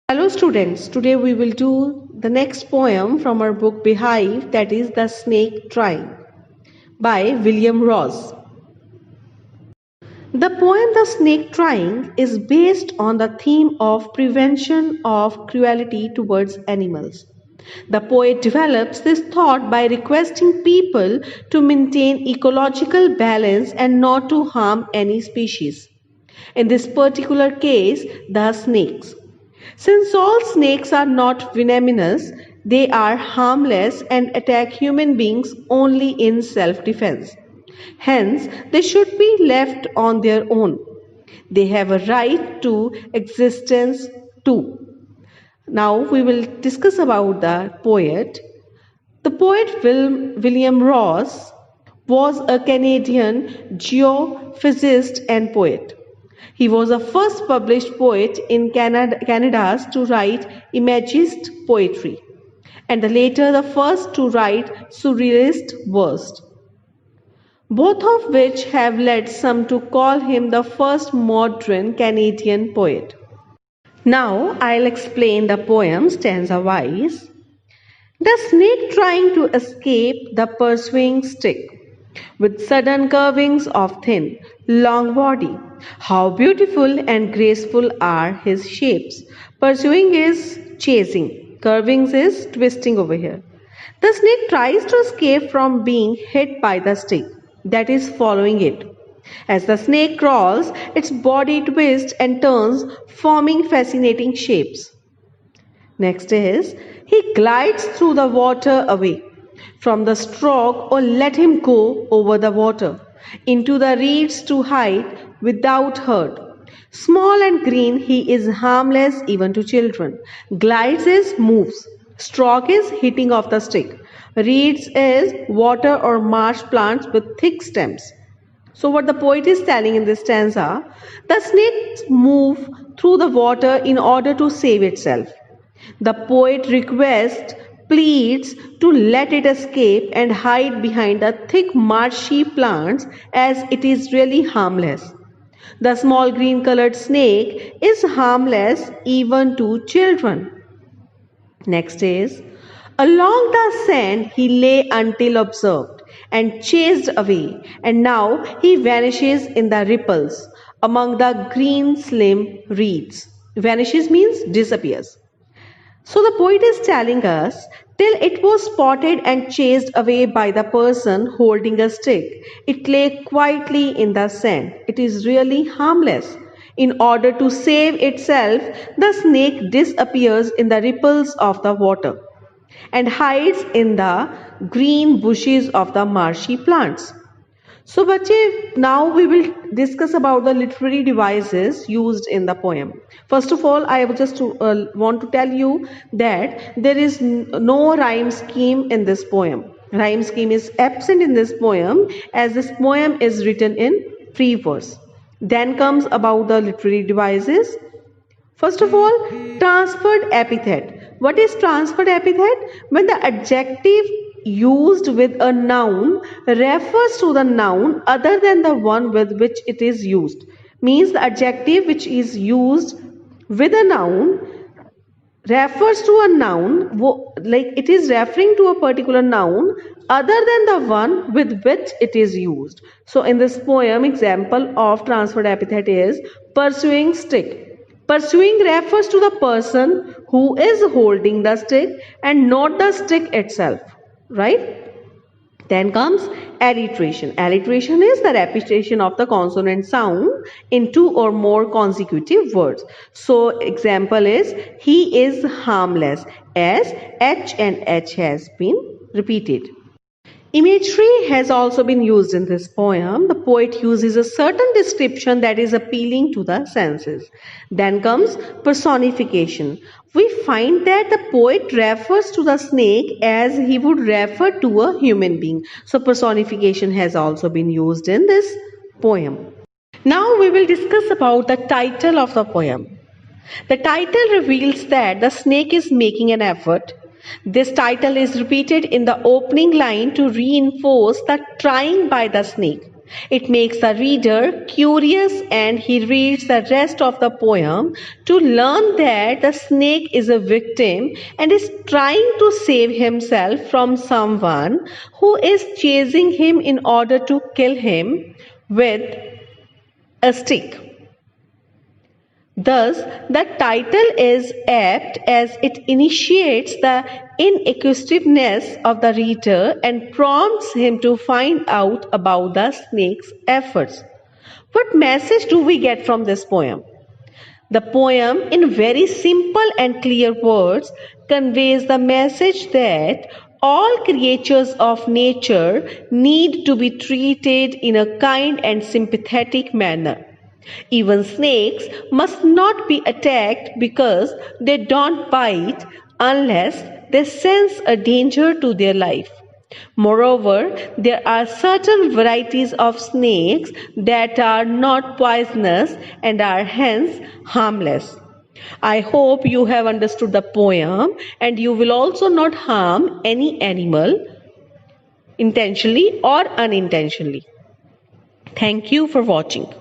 Hello students, today we will do the next poem from our book Beehive, that is The Snake Trying by William Ross. The poem The Snake Trying is based on the theme of prevention of cruelty towards animals. The poet develops this thought by requesting people to maintain ecological balance and not to harm any species. In this particular case, the snakes. Since all snakes are not venomous, they are harmless and attack human beings only in self defense. Hence, they should be left on their own. They have a right to existence too. Now we will discuss about the poet. The poet William Ross was a Canadian geophysicist and poet. He was the first published poet in Canada to write Imagist poetry, and later the first to write surrealist verse, both of which have led some to call him the first modern Canadian poet. Now I'll explain the poem stanza wise. The snake trying to escape the pursuing stick, with sudden curvings of thin, long body. How beautiful and graceful are his shapes. Pursuing is chasing, curvings is twisting over here. The snake tries to escape from being hit by the stick that is following it. As the snake crawls, its body twists and turns, forming fascinating shapes. Next is, he glides through the water away from the stroke or let him go over the water into the reeds to hide without hurt. Small and green, he is harmless even to children. Glides is moves. Stroke is hitting off the stick. Reeds is water or marsh plants with thick stems. So what the poet is telling in this stanza, the snakes move through the water in order to save itself. The poet requests, pleads to let it escape and hide behind the thick marshy plants as it is really harmless. The small green colored snake is harmless even to children. Next is, along the sand he lay until observed and chased away, and now he vanishes in the ripples among the green slim reeds. Vanishes means disappears. So the poet is telling us, till it was spotted and chased away by the person holding a stick, it lay quietly in the sand. It is really harmless. In order to save itself, the snake disappears in the ripples of the water and hides in the green bushes of the marshy plants. So, bache, now we will discuss about the literary devices used in the poem. First of all, I would just want to tell you that there is no rhyme scheme in this poem. Rhyme scheme is absent in this poem as this poem is written in free verse. Then comes about the literary devices. First of all, transferred epithet. What is transferred epithet? When the adjective used with a noun refers to the noun other than the one with which it is used. Means the adjective which is used with a noun refers to a noun, like it is referring to a particular noun other than the one with which it is used. So in this poem, example of transferred epithet is pursuing stick. Pursuing refers to the person who is holding the stick and not the stick itself, right? Then comes alliteration. Alliteration is the repetition of the consonant sound in two or more consecutive words. So example is, he is harmless, as H and H has been repeated. Imagery has also been used in this poem. The poet uses a certain description that is appealing to the senses. Then comes personification. We find that the poet refers to the snake as he would refer to a human being. So personification has also been used in this poem. Now we will discuss about the title of the poem. The title reveals that the snake is making an effort. This title is repeated in the opening line to reinforce the trying by the snake. It makes the reader curious and he reads the rest of the poem to learn that the snake is a victim and is trying to save himself from someone who is chasing him in order to kill him with a stick. Thus, the title is apt as it initiates the inquisitiveness of the reader and prompts him to find out about the snake's efforts. What message do we get from this poem? The poem, in very simple and clear words, conveys the message that all creatures of nature need to be treated in a kind and sympathetic manner. Even snakes must not be attacked because they don't bite unless they sense a danger to their life. Moreover, there are certain varieties of snakes that are not poisonous and are hence harmless. I hope you have understood the poem and you will also not harm any animal intentionally or unintentionally. Thank you for watching.